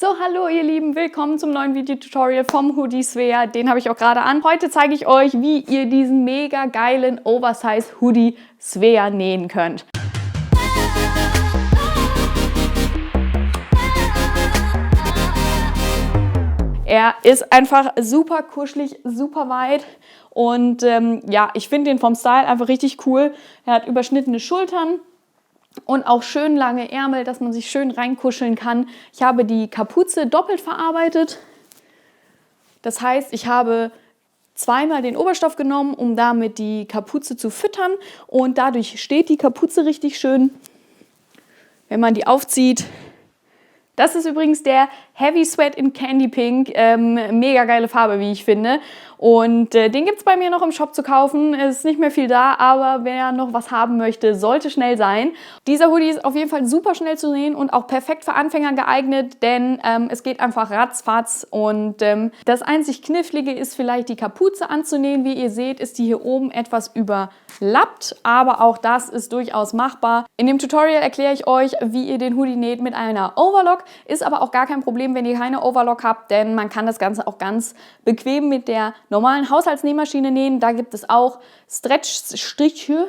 So, hallo ihr Lieben, willkommen zum neuen Videotutorial vom Hoodie Svea. Den habe ich auch gerade an. Heute zeige ich euch, wie ihr diesen mega geilen Oversize Hoodie Svea nähen könnt. Er ist einfach super kuschelig, super weit und ja, ich finde den vom Style einfach richtig cool. Er hat überschnittene Schultern und auch schön lange Ärmel, dass man sich schön reinkuscheln kann. Ich habe die Kapuze doppelt verarbeitet. Das heißt, ich habe zweimal den Oberstoff genommen, um damit die Kapuze zu füttern. Und dadurch steht die Kapuze richtig schön, wenn man die aufzieht. Das ist übrigens der Heavy Sweat in Candy Pink. Mega geile Farbe, wie ich finde. Und den gibt es bei mir noch im Shop zu kaufen. Es ist nicht mehr viel da, aber wer noch was haben möchte, sollte schnell sein. Dieser Hoodie ist auf jeden Fall super schnell zu nähen und auch perfekt für Anfänger geeignet, denn es geht einfach ratzfatz. Und das einzig Knifflige ist vielleicht die Kapuze anzunähen. Wie ihr seht, ist die hier oben etwas überlappt, aber auch das ist durchaus machbar. In dem Tutorial erkläre ich euch, wie ihr den Hoodie näht mit einer Overlock. Ist aber auch gar kein Problem, wenn ihr keine Overlock habt, denn man kann das Ganze auch ganz bequem mit der normalen Haushaltsnähmaschine nähen. Da gibt es auch Stretch-Stiche.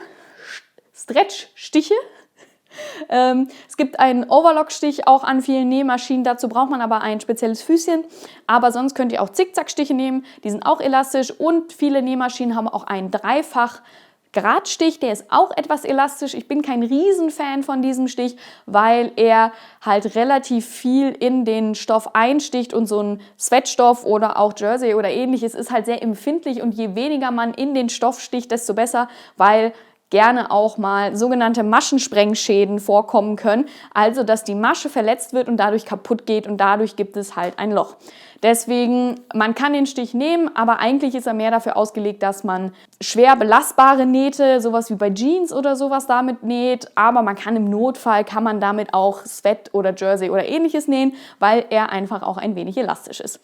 Es gibt einen Overlock-Stich auch an vielen Nähmaschinen. Dazu braucht man aber ein spezielles Füßchen. Aber sonst könnt ihr auch Zickzack-Stiche nehmen. Die sind auch elastisch und viele Nähmaschinen haben auch einen Dreifach-Gradstich, der ist auch etwas elastisch. Ich bin kein Riesenfan von diesem Stich, weil er halt relativ viel in den Stoff einsticht und so ein Sweatstoff oder auch Jersey oder ähnliches ist halt sehr empfindlich und je weniger man in den Stoff sticht, desto besser, weil gerne auch mal sogenannte Maschensprengschäden vorkommen können, also dass die Masche verletzt wird und dadurch kaputt geht und dadurch gibt es halt ein Loch. Deswegen, man kann den Stich nehmen, aber eigentlich ist er mehr dafür ausgelegt, dass man schwer belastbare Nähte, sowas wie bei Jeans oder sowas damit näht, aber man kann im Notfall, kann man damit auch Sweat oder Jersey oder ähnliches nähen, weil er einfach auch ein wenig elastisch ist.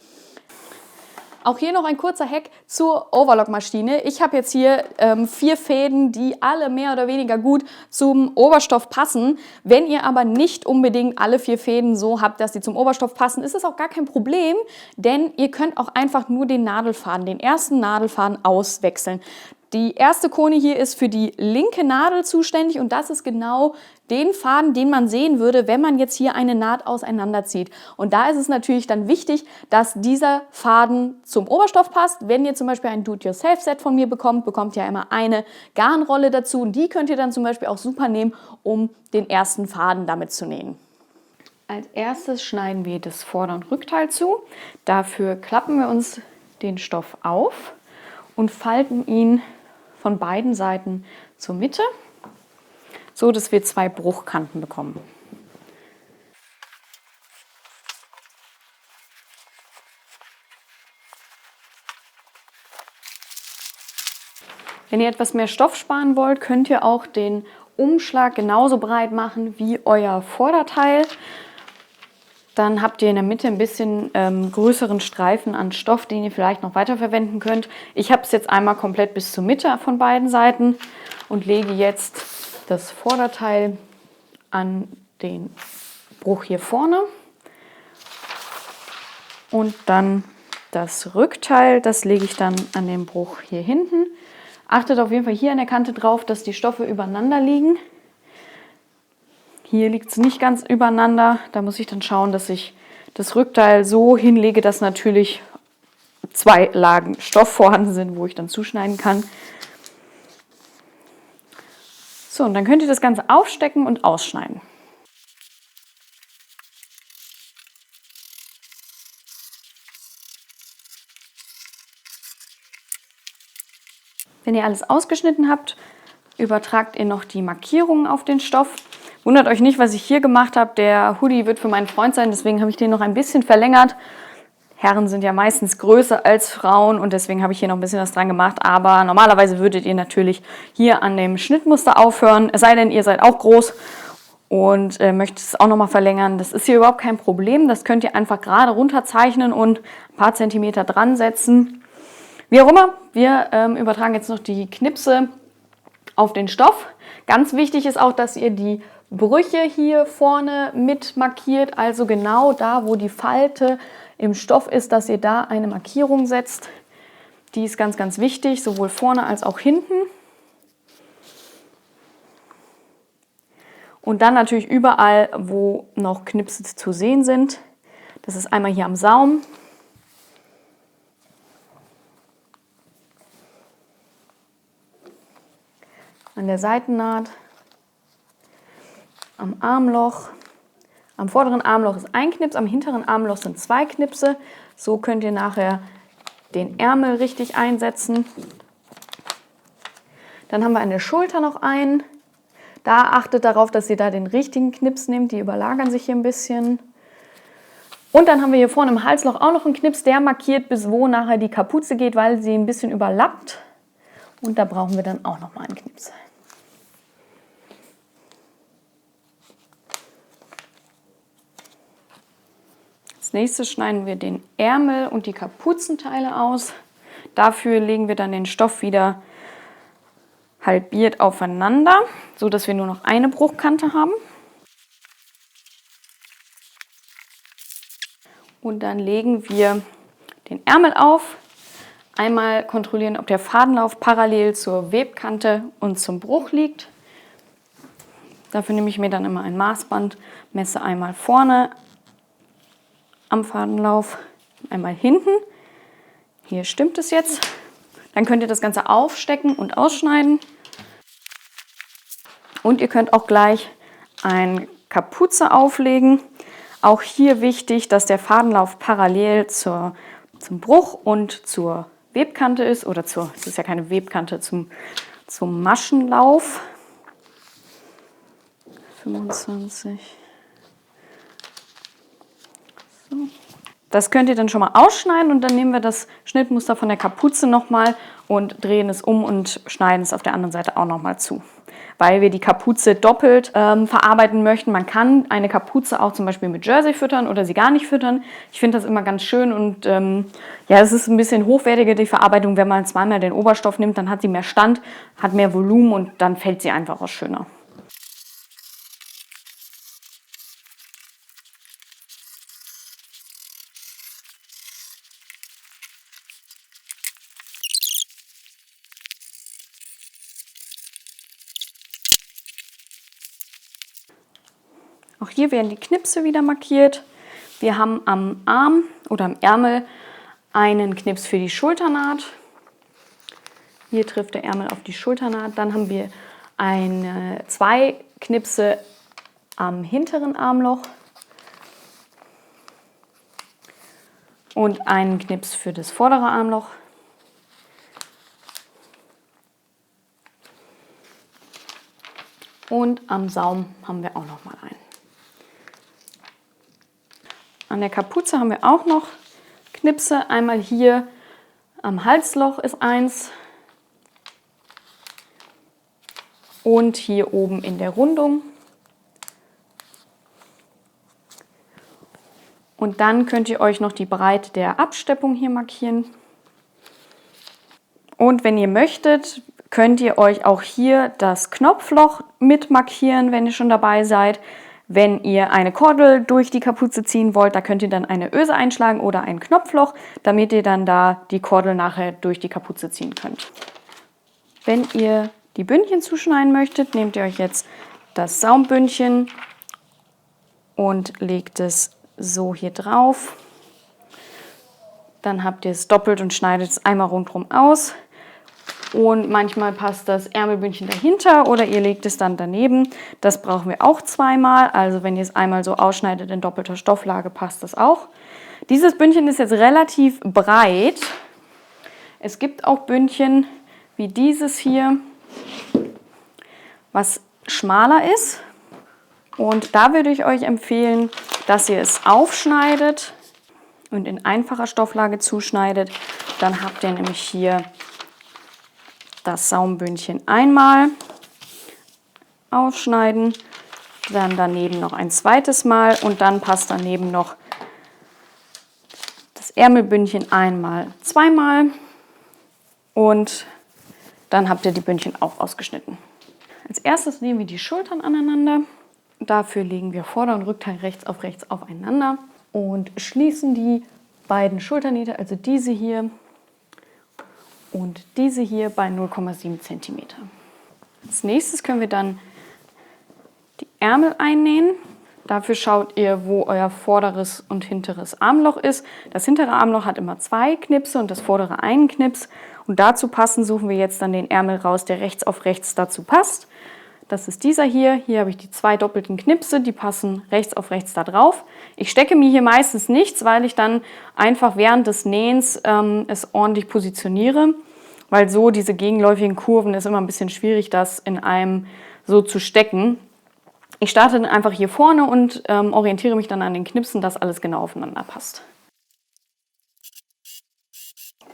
Auch hier noch ein kurzer Hack zur Overlock-Maschine. Ich habe jetzt hier 4 Fäden, die alle mehr oder weniger gut zum Oberstoff passen. Wenn ihr aber nicht unbedingt alle 4 Fäden so habt, dass sie zum Oberstoff passen, ist das auch gar kein Problem, denn ihr könnt auch einfach nur den Nadelfaden, den ersten Nadelfaden auswechseln. Die erste Kone hier ist für die linke Nadel zuständig und das ist genau den Faden, den man sehen würde, wenn man jetzt hier eine Naht auseinanderzieht. Und da ist es natürlich dann wichtig, dass dieser Faden zum Oberstoff passt. Wenn ihr zum Beispiel ein Do-it-yourself-Set von mir bekommt, bekommt ihr immer eine Garnrolle dazu und die könnt ihr dann zum Beispiel auch super nehmen, um den ersten Faden damit zu nähen. Als erstes schneiden wir das Vorder- und Rückteil zu. Dafür klappen wir uns den Stoff auf und falten ihn von beiden Seiten zur Mitte, so dass wir 2 Bruchkanten bekommen. Wenn ihr etwas mehr Stoff sparen wollt, könnt ihr auch den Umschlag genauso breit machen wie euer Vorderteil. Dann habt ihr in der Mitte ein bisschen größeren Streifen an Stoff, den ihr vielleicht noch weiterverwenden könnt. Ich habe es jetzt einmal komplett bis zur Mitte von beiden Seiten und lege jetzt das Vorderteil an den Bruch hier vorne. Und dann das Rückteil, das lege ich dann an den Bruch hier hinten. Achtet auf jeden Fall hier an der Kante drauf, dass die Stoffe übereinander liegen. Hier liegt es nicht ganz übereinander. Da muss ich dann schauen, dass ich das Rückteil so hinlege, dass natürlich 2 Lagen Stoff vorhanden sind, wo ich dann zuschneiden kann. So, und dann könnt ihr das Ganze aufstecken und ausschneiden. Wenn ihr alles ausgeschnitten habt, übertragt ihr noch die Markierungen auf den Stoff. Wundert euch nicht, was ich hier gemacht habe. Der Hoodie wird für meinen Freund sein, deswegen habe ich den noch ein bisschen verlängert. Herren sind ja meistens größer als Frauen und deswegen habe ich hier noch ein bisschen was dran gemacht. Aber normalerweise würdet ihr natürlich hier an dem Schnittmuster aufhören, es sei denn, ihr seid auch groß und möchtet es auch nochmal verlängern. Das ist hier überhaupt kein Problem. Das könnt ihr einfach gerade runterzeichnen und ein paar Zentimeter dran setzen. Wie auch immer, wir übertragen jetzt noch die Knipse auf den Stoff. Ganz wichtig ist auch, dass ihr die Brüche hier vorne mit markiert, also genau da, wo die Falte im Stoff ist, dass ihr da eine Markierung setzt. Die ist ganz, ganz wichtig, sowohl vorne als auch hinten. Und dann natürlich überall, wo noch Knipse zu sehen sind. Das ist einmal hier am Saum. An der Seitennaht. Am Armloch. Am vorderen Armloch ist ein Knips, am hinteren Armloch sind 2 Knipse. So könnt ihr nachher den Ärmel richtig einsetzen. Dann haben wir an der Schulter noch einen. Da achtet darauf, dass ihr da den richtigen Knips nehmt. Die überlagern sich hier ein bisschen. Und dann haben wir hier vorne im Halsloch auch noch einen Knips, der markiert, bis wo nachher die Kapuze geht, weil sie ein bisschen überlappt. Und da brauchen wir dann auch noch mal einen Knips. Als nächstes schneiden wir den Ärmel und die Kapuzenteile aus. Dafür legen wir dann den Stoff wieder halbiert aufeinander, so dass wir nur noch eine Bruchkante haben. Und dann legen wir den Ärmel auf. Einmal kontrollieren, ob der Fadenlauf parallel zur Webkante und zum Bruch liegt. Dafür nehme ich mir dann immer ein Maßband, messe einmal vorne am Fadenlauf, einmal hinten. Hier stimmt es jetzt. Dann könnt ihr das Ganze aufstecken und ausschneiden. Und ihr könnt auch gleich eine Kapuze auflegen. Auch hier wichtig, dass der Fadenlauf parallel zum Bruch und zur Webkante ist. Oder es ist ja keine Webkante, zum Maschenlauf. 25. So. Das könnt ihr dann schon mal ausschneiden und dann nehmen wir das Schnittmuster von der Kapuze nochmal und drehen es um und schneiden es auf der anderen Seite auch nochmal zu. Weil wir die Kapuze doppelt verarbeiten möchten. Man kann eine Kapuze auch zum Beispiel mit Jersey füttern oder sie gar nicht füttern. Ich finde das immer ganz schön und ja, es ist ein bisschen hochwertiger, die Verarbeitung. Wenn man zweimal den Oberstoff nimmt, dann hat sie mehr Stand, hat mehr Volumen und dann fällt sie einfach auch schöner. Auch hier werden die Knipse wieder markiert. Wir haben am Arm oder am Ärmel einen Knips für die Schulternaht. Hier trifft der Ärmel auf die Schulternaht. Dann haben wir 2 Knipse am hinteren Armloch und einen Knips für das vordere Armloch. Und am Saum haben wir auch noch mal einen. An der Kapuze haben wir auch noch Knipse. Einmal hier am Halsloch ist eins und hier oben in der Rundung. Und dann könnt ihr euch noch die Breite der Absteppung hier markieren. Und wenn ihr möchtet, könnt ihr euch auch hier das Knopfloch mit markieren, wenn ihr schon dabei seid. Wenn ihr eine Kordel durch die Kapuze ziehen wollt, da könnt ihr dann eine Öse einschlagen oder ein Knopfloch, damit ihr dann da die Kordel nachher durch die Kapuze ziehen könnt. Wenn ihr die Bündchen zuschneiden möchtet, nehmt ihr euch jetzt das Saumbündchen und legt es so hier drauf. Dann habt ihr es doppelt und schneidet es einmal rundherum aus. Und manchmal passt das Ärmelbündchen dahinter oder ihr legt es dann daneben. Das brauchen wir auch zweimal. Also wenn ihr es einmal so ausschneidet in doppelter Stofflage, passt das auch. Dieses Bündchen ist jetzt relativ breit. Es gibt auch Bündchen wie dieses hier, was schmaler ist. Und da würde ich euch empfehlen, dass ihr es aufschneidet und in einfacher Stofflage zuschneidet. Dann habt ihr nämlich hier das Saumbündchen einmal aufschneiden, dann daneben noch ein zweites Mal und dann passt daneben noch das Ärmelbündchen einmal, zweimal und dann habt ihr die Bündchen auch ausgeschnitten. Als erstes nehmen wir die Schultern aneinander. Dafür legen wir Vorder- und Rückteil rechts aufeinander und schließen die beiden Schulternähte, also diese hier und diese hier, bei 0,7 cm. Als nächstes können wir dann die Ärmel einnähen. Dafür schaut ihr, wo euer vorderes und hinteres Armloch ist. Das hintere Armloch hat immer 2 Knipse und das vordere einen Knips. Und dazu passend suchen wir jetzt dann den Ärmel raus, der rechts auf rechts dazu passt. Das ist dieser hier. Hier habe ich die 2 doppelten Knipse, die passen rechts auf rechts da drauf. Ich stecke mir hier meistens nichts, weil ich dann einfach während des Nähens es ordentlich positioniere. Weil so diese gegenläufigen Kurven ist immer ein bisschen schwierig, das in einem so zu stecken. Ich starte dann einfach hier vorne und orientiere mich dann an den Knipsen, dass alles genau aufeinander passt.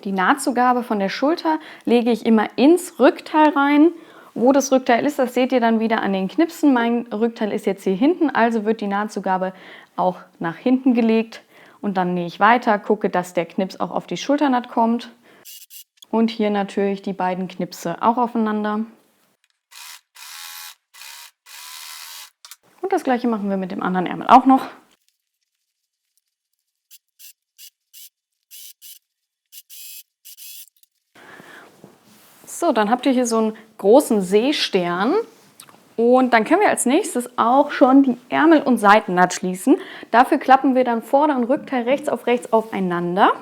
Die Nahtzugabe von der Schulter lege ich immer ins Rückteil rein. Wo das Rückteil ist, das seht ihr dann wieder an den Knipsen. Mein Rückteil ist jetzt hier hinten, also wird die Nahtzugabe auch nach hinten gelegt. Und dann nähe ich weiter, gucke, dass der Knips auch auf die Schulternaht kommt. Und hier natürlich die beiden Knipse auch aufeinander. Und das gleiche machen wir mit dem anderen Ärmel auch noch. So, dann habt ihr hier so einen großen Seestern. Und dann können wir als nächstes auch schon die Ärmel- und Seitennaht schließen. Dafür klappen wir dann Vorder- und Rückteil rechts aufeinander.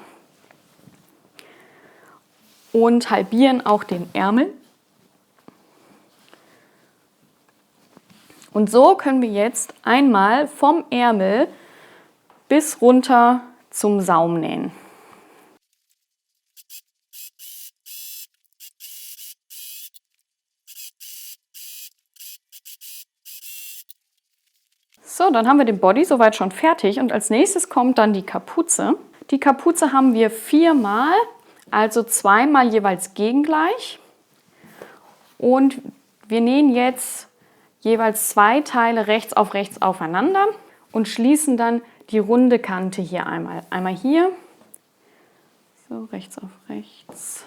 Und halbieren auch den Ärmel. Und so können wir jetzt einmal vom Ärmel bis runter zum Saum nähen. So, dann haben wir den Body soweit schon fertig und als nächstes kommt dann die Kapuze. Die Kapuze haben wir 4-mal, also 2-mal jeweils gegengleich. Und wir nähen jetzt jeweils 2 Teile rechts aufeinander und schließen dann die runde Kante hier einmal. Einmal hier, so rechts auf rechts.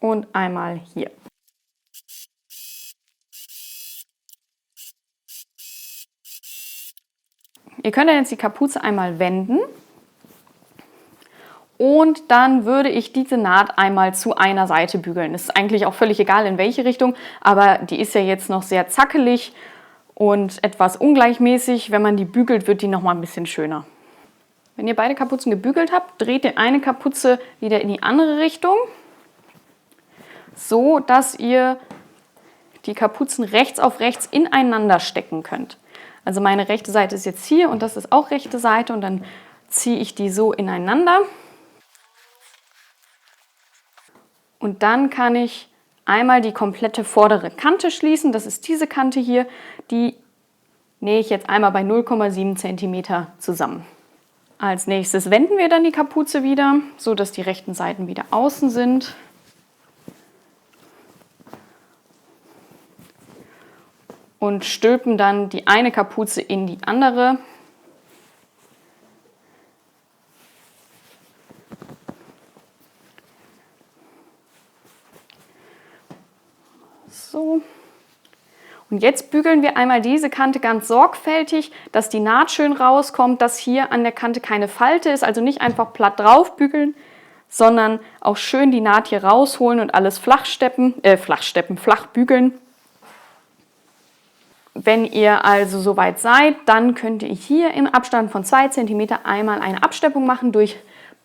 Und einmal hier. Ihr könnt jetzt die Kapuze einmal wenden und dann würde ich diese Naht einmal zu einer Seite bügeln. Ist eigentlich auch völlig egal, in welche Richtung, aber die ist ja jetzt noch sehr zackelig und etwas ungleichmäßig. Wenn man die bügelt, wird die noch mal ein bisschen schöner. Wenn ihr beide Kapuzen gebügelt habt, dreht ihr eine Kapuze wieder in die andere Richtung, so dass ihr die Kapuzen rechts auf rechts ineinander stecken könnt. Also meine rechte Seite ist jetzt hier und das ist auch rechte Seite und dann ziehe ich die so ineinander. Und dann kann ich einmal die komplette vordere Kante schließen. Das ist diese Kante hier. Die nähe ich jetzt einmal bei 0,7 cm zusammen. Als nächstes wenden wir dann die Kapuze wieder, so dass die rechten Seiten wieder außen sind. Und stülpen dann die eine Kapuze in die andere. So. Und jetzt bügeln wir einmal diese Kante ganz sorgfältig, dass die Naht schön rauskommt, dass hier an der Kante keine Falte ist, also nicht einfach platt drauf bügeln, sondern auch schön die Naht hier rausholen und alles flach bügeln. Wenn ihr also soweit seid, dann könnt ihr hier im Abstand von 2 cm einmal eine Absteppung machen durch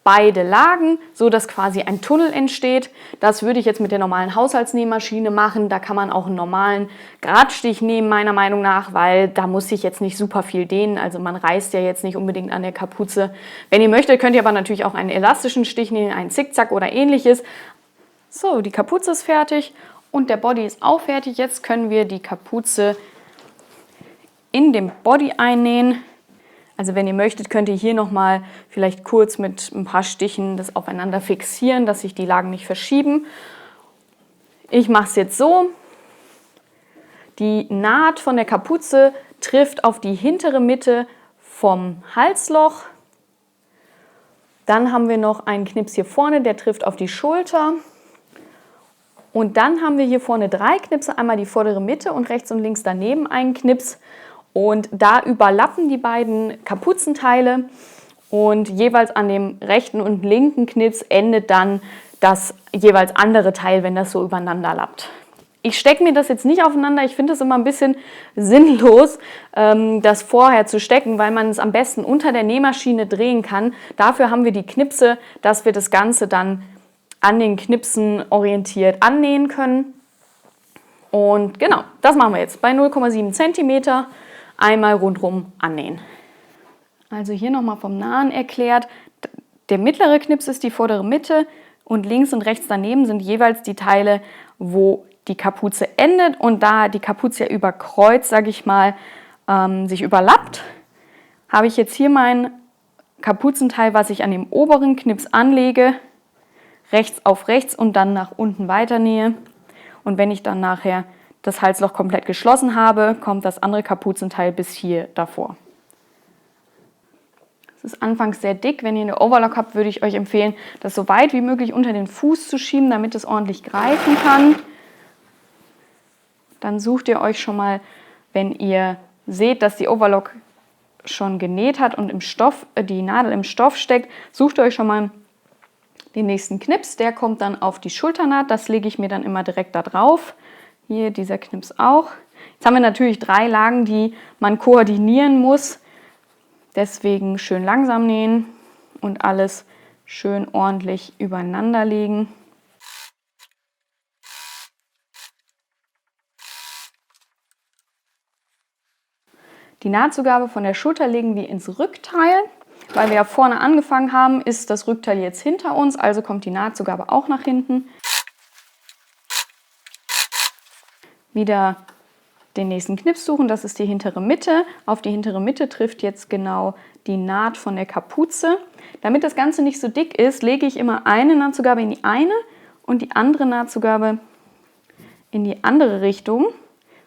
beide Lagen, so dass quasi ein Tunnel entsteht. Das würde ich jetzt mit der normalen Haushaltsnähmaschine machen. Da kann man auch einen normalen Gradstich nehmen, meiner Meinung nach, weil da muss ich jetzt nicht super viel dehnen. Also man reißt ja jetzt nicht unbedingt an der Kapuze. Wenn ihr möchtet, könnt ihr aber natürlich auch einen elastischen Stich nehmen, einen Zickzack oder ähnliches. So, die Kapuze ist fertig und der Body ist auch fertig. Jetzt können wir die Kapuze in dem Body einnähen. Also wenn ihr möchtet, könnt ihr hier nochmal vielleicht kurz mit ein paar Stichen das aufeinander fixieren, dass sich die Lagen nicht verschieben. Ich mache es jetzt so. Die Naht von der Kapuze trifft auf die hintere Mitte vom Halsloch. Dann haben wir noch einen Knips hier vorne, der trifft auf die Schulter. Und dann haben wir hier vorne 3 Knipse, einmal die vordere Mitte und rechts und links daneben einen Knips. Und da überlappen die beiden Kapuzenteile und jeweils an dem rechten und linken Knips endet dann das jeweils andere Teil, wenn das so übereinander lappt. Ich stecke mir das jetzt nicht aufeinander. Ich finde es immer ein bisschen sinnlos, das vorher zu stecken, weil man es am besten unter der Nähmaschine drehen kann. Dafür haben wir die Knipse, dass wir das Ganze dann an den Knipsen orientiert annähen können. Und genau, das machen wir jetzt bei 0,7 cm einmal rundherum annähen. Also hier nochmal vom Nahen erklärt, der mittlere Knips ist die vordere Mitte und links und rechts daneben sind jeweils die Teile, wo die Kapuze endet und da die Kapuze ja über Kreuz, sage ich mal, sich überlappt, habe ich jetzt hier mein Kapuzenteil, was ich an dem oberen Knips anlege, rechts auf rechts und dann nach unten weiternähe. Und wenn ich dann nachher das Halsloch komplett geschlossen habe, kommt das andere Kapuzenteil bis hier davor. Es ist anfangs sehr dick. Wenn ihr eine Overlock habt, würde ich euch empfehlen, das so weit wie möglich unter den Fuß zu schieben, damit es ordentlich greifen kann. Dann sucht ihr euch schon mal, wenn ihr seht, dass die Overlock schon genäht hat und die Nadel im Stoff steckt, sucht ihr euch schon mal den nächsten Knips. Der kommt dann auf die Schulternaht. Das lege ich mir dann immer direkt da drauf. Hier dieser Knips auch. Jetzt haben wir natürlich 3 Lagen, die man koordinieren muss. Deswegen schön langsam nähen und alles schön ordentlich übereinander legen. Die Nahtzugabe von der Schulter legen wir ins Rückteil. Weil wir ja vorne angefangen haben, ist das Rückteil jetzt hinter uns, also kommt die Nahtzugabe auch nach hinten. Wieder den nächsten Knips suchen, das ist die hintere Mitte. Auf die hintere Mitte trifft jetzt genau die Naht von der Kapuze. Damit das Ganze nicht so dick ist, lege ich immer eine Nahtzugabe in die eine und die andere Nahtzugabe in die andere Richtung,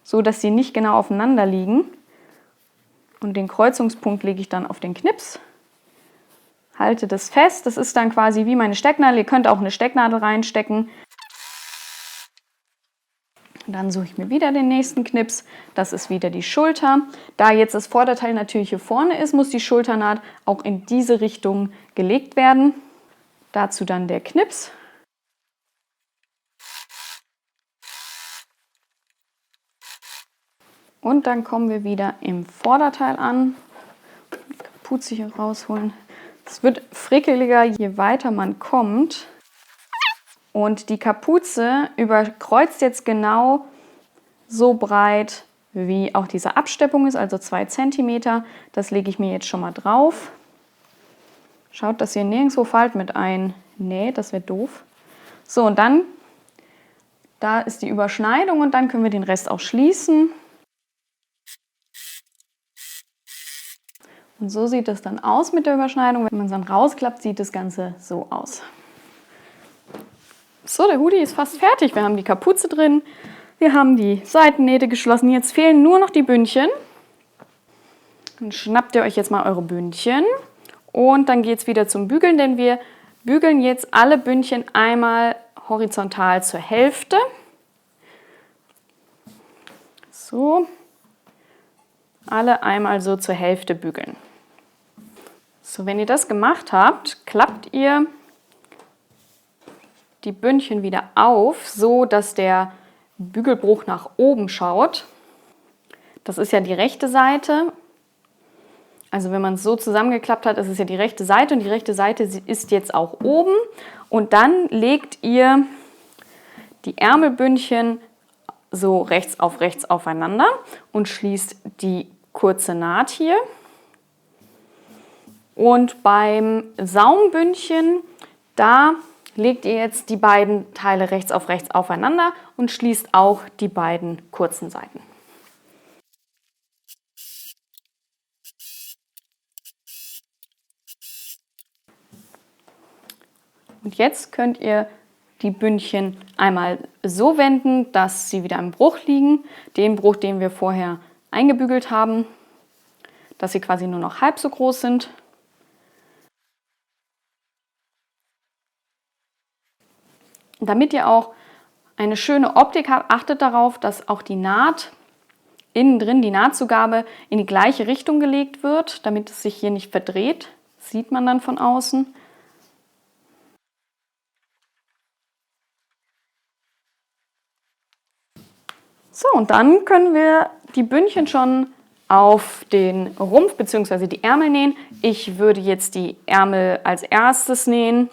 so dass sie nicht genau aufeinander liegen. Und den Kreuzungspunkt lege ich dann auf den Knips. Halte das fest, das ist dann quasi wie meine Stecknadel. Ihr könnt auch eine Stecknadel reinstecken. Dann suche ich mir wieder den nächsten Knips. Das ist wieder die Schulter. Da jetzt das Vorderteil natürlich hier vorne ist, muss die Schulternaht auch in diese Richtung gelegt werden. Dazu dann der Knips. Und dann kommen wir wieder im Vorderteil an. Die Kapuze hier rausholen. Es wird frickeliger, je weiter man kommt. Und die Kapuze überkreuzt jetzt genau so breit, wie auch diese Absteppung ist, also 2 cm. Das lege ich mir jetzt schon mal drauf. Schaut, dass ihr nirgendwo Falten mit einnäht, das wäre doof. So, und dann, da ist die Überschneidung und dann können wir den Rest auch schließen. Und so sieht es dann aus mit der Überschneidung. Wenn man es dann rausklappt, sieht das Ganze so aus. So, der Hoodie ist fast fertig. Wir haben die Kapuze drin, wir haben die Seitennähte geschlossen. Jetzt fehlen nur noch die Bündchen. Dann schnappt ihr euch jetzt mal eure Bündchen und dann geht es wieder zum Bügeln, denn wir bügeln jetzt alle Bündchen einmal horizontal zur Hälfte. So, alle einmal so zur Hälfte bügeln. So, wenn ihr das gemacht habt, klappt ihr die Bündchen wieder auf, so dass der Bügelbruch nach oben schaut. Das ist ja die rechte Seite. Also wenn man es so zusammengeklappt hat, ist es ja die rechte Seite und die rechte Seite ist jetzt auch oben. Und dann legt ihr die Ärmelbündchen so rechts aufeinander und schließt die kurze Naht hier. Und beim Saumbündchen, da legt ihr jetzt die beiden Teile rechts aufeinander und schließt auch die beiden kurzen Seiten. Und jetzt könnt ihr die Bündchen einmal so wenden, dass sie wieder im Bruch liegen, den Bruch, den wir vorher eingebügelt haben, dass sie quasi nur noch halb so groß sind. Damit ihr auch eine schöne Optik hat, achtet darauf, dass auch die Naht innen drin, die Nahtzugabe, in die gleiche Richtung gelegt wird, damit es sich hier nicht verdreht. Das sieht man dann von außen. So, und dann können wir die Bündchen schon auf den Rumpf bzw. die Ärmel nähen. Ich würde jetzt die Ärmel als erstes nähen.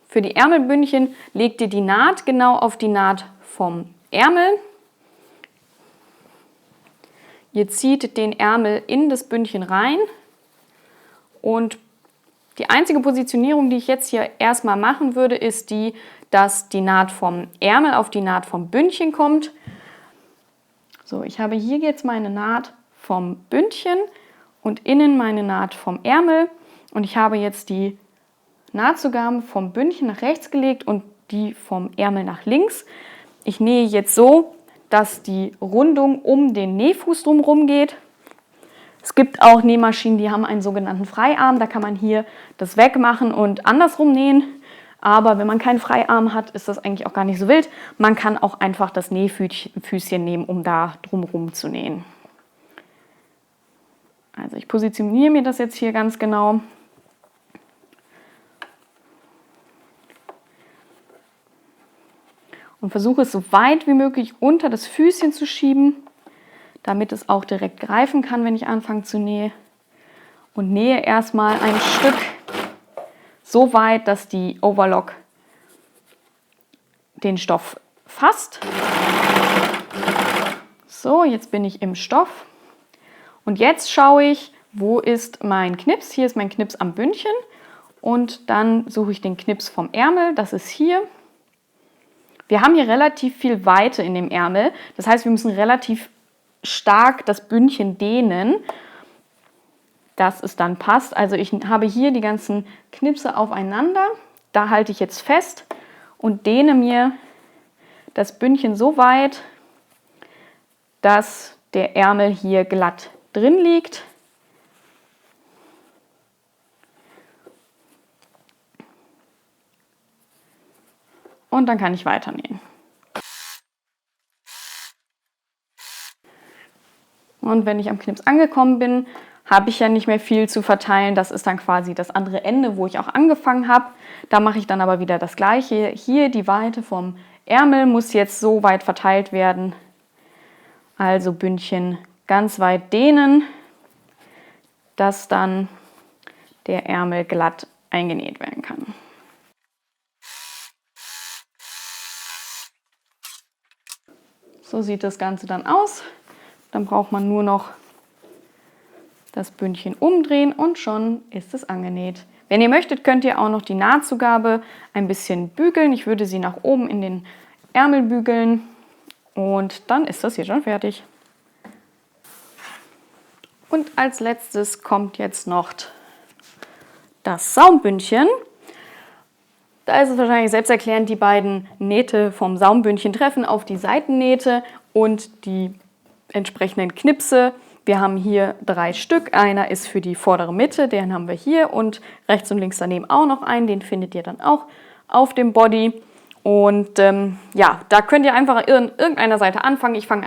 Für die Ärmelbündchen legt ihr die Naht genau auf die Naht vom Ärmel. Ihr zieht den Ärmel in das Bündchen rein und die einzige Positionierung, die ich jetzt hier erstmal machen würde, ist die, dass die Naht vom Ärmel auf die Naht vom Bündchen kommt. So, ich habe hier jetzt meine Naht vom Bündchen und innen meine Naht vom Ärmel und ich habe jetzt die Nahtzugaben vom Bündchen nach rechts gelegt und die vom Ärmel nach links. Ich nähe jetzt so, dass die Rundung um den Nähfuß drumherum geht. Es gibt auch Nähmaschinen, die haben einen sogenannten Freiarm. Da kann man hier das wegmachen und andersrum nähen. Aber wenn man keinen Freiarm hat, ist das eigentlich auch gar nicht so wild. Man kann auch einfach das Nähfüßchen nehmen, um da drumherum zu nähen. Also ich positioniere mir das jetzt hier ganz genau. Und versuche es so weit wie möglich unter das Füßchen zu schieben, damit es auch direkt greifen kann, wenn ich anfange zu nähen. Und nähe erstmal ein Stück so weit, dass die Overlock den Stoff fasst. So, jetzt bin ich im Stoff. Und jetzt schaue ich, wo ist mein Knips. Hier ist mein Knips am Bündchen. Und dann suche ich den Knips vom Ärmel. Das ist hier. Wir haben hier relativ viel Weite in dem Ärmel. Das heißt, wir müssen relativ stark das Bündchen dehnen, dass es dann passt. Also ich habe hier die ganzen Knipse aufeinander. Da halte ich jetzt fest und dehne mir das Bündchen so weit, dass der Ärmel hier glatt drin liegt. Und dann kann ich weiter nähen. Und wenn ich am Knips angekommen bin, habe ich ja nicht mehr viel zu verteilen. Das ist dann quasi das andere Ende, wo ich auch angefangen habe. Da mache ich dann aber wieder das Gleiche. Hier die Weite vom Ärmel muss jetzt so weit verteilt werden. Also Bündchen ganz weit dehnen, dass dann der Ärmel glatt eingenäht werden kann. So sieht das Ganze dann aus. Dann braucht man nur noch das Bündchen umdrehen und schon ist es angenäht. Wenn ihr möchtet, könnt ihr auch noch die Nahtzugabe ein bisschen bügeln. Ich würde sie nach oben in den Ärmel bügeln und dann ist das hier schon fertig. Und als letztes kommt jetzt noch das Saumbündchen. Da ist es wahrscheinlich selbsterklärend, die beiden Nähte vom Saumbündchen treffen auf die Seitennähte und die entsprechenden Knipse. Wir haben hier 3 Stück. Einer ist für die vordere Mitte, den haben wir hier und rechts und links daneben auch noch einen. Den findet ihr dann auch auf dem Body. Und ja, da könnt ihr einfach an irgendeiner Seite anfangen. Ich fange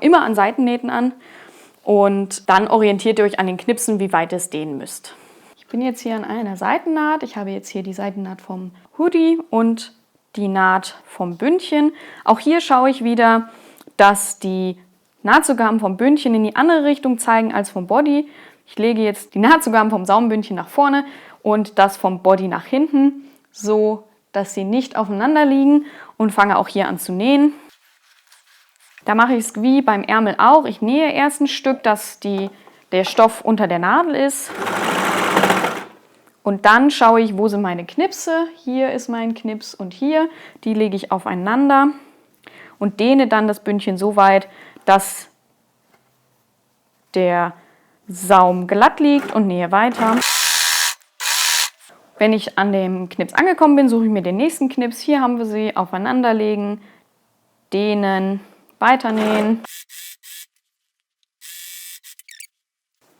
immer an Seitennähten an und dann orientiert ihr euch an den Knipsen, wie weit ihr es dehnen müsst. Ich bin jetzt hier an einer Seitennaht. Ich habe jetzt hier die Seitennaht vom Hoodie und die Naht vom Bündchen. Auch hier schaue ich wieder, dass die Nahtzugaben vom Bündchen in die andere Richtung zeigen als vom Body. Ich lege jetzt die Nahtzugaben vom Saumbündchen nach vorne und das vom Body nach hinten, so dass sie nicht aufeinander liegen und fange auch hier an zu nähen. Da mache ich es wie beim Ärmel auch. Ich nähe erst ein Stück, dass der Stoff unter der Nadel ist. Und dann schaue ich, wo sind meine Knipse. Hier ist mein Knips und hier. Die lege ich aufeinander und dehne dann das Bündchen so weit, dass der Saum glatt liegt und nähe weiter. Wenn ich an dem Knips angekommen bin, suche ich mir den nächsten Knips. Hier haben wir sie, aufeinanderlegen, dehnen, weiternähen.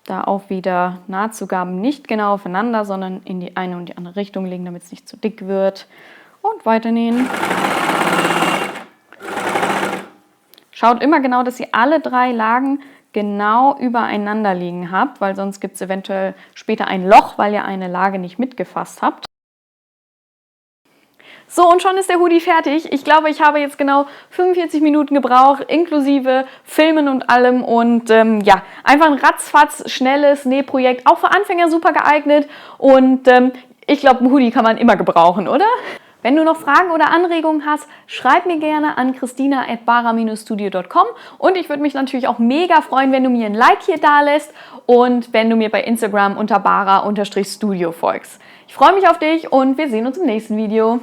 Da auch wieder Nahtzugaben nicht genau aufeinander, sondern in die eine und die andere Richtung legen, damit es nicht zu dick wird. Und weiternähen. Schaut immer genau, dass ihr alle 3 Lagen genau übereinander liegen habt, weil sonst gibt es eventuell später ein Loch, weil ihr eine Lage nicht mitgefasst habt. So, und schon ist der Hoodie fertig. Ich glaube, ich habe jetzt genau 45 Minuten gebraucht, inklusive Filmen und allem. Und ja, einfach ein ratzfatz schnelles Nähprojekt, auch für Anfänger super geeignet. Und ich glaube, ein Hoodie kann man immer gebrauchen, oder? Wenn du noch Fragen oder Anregungen hast, schreib mir gerne an christina@bara-studio.com und ich würde mich natürlich auch mega freuen, wenn du mir ein Like hier da lässt und wenn du mir bei Instagram unter bara_studio folgst. Ich freue mich auf dich und wir sehen uns im nächsten Video.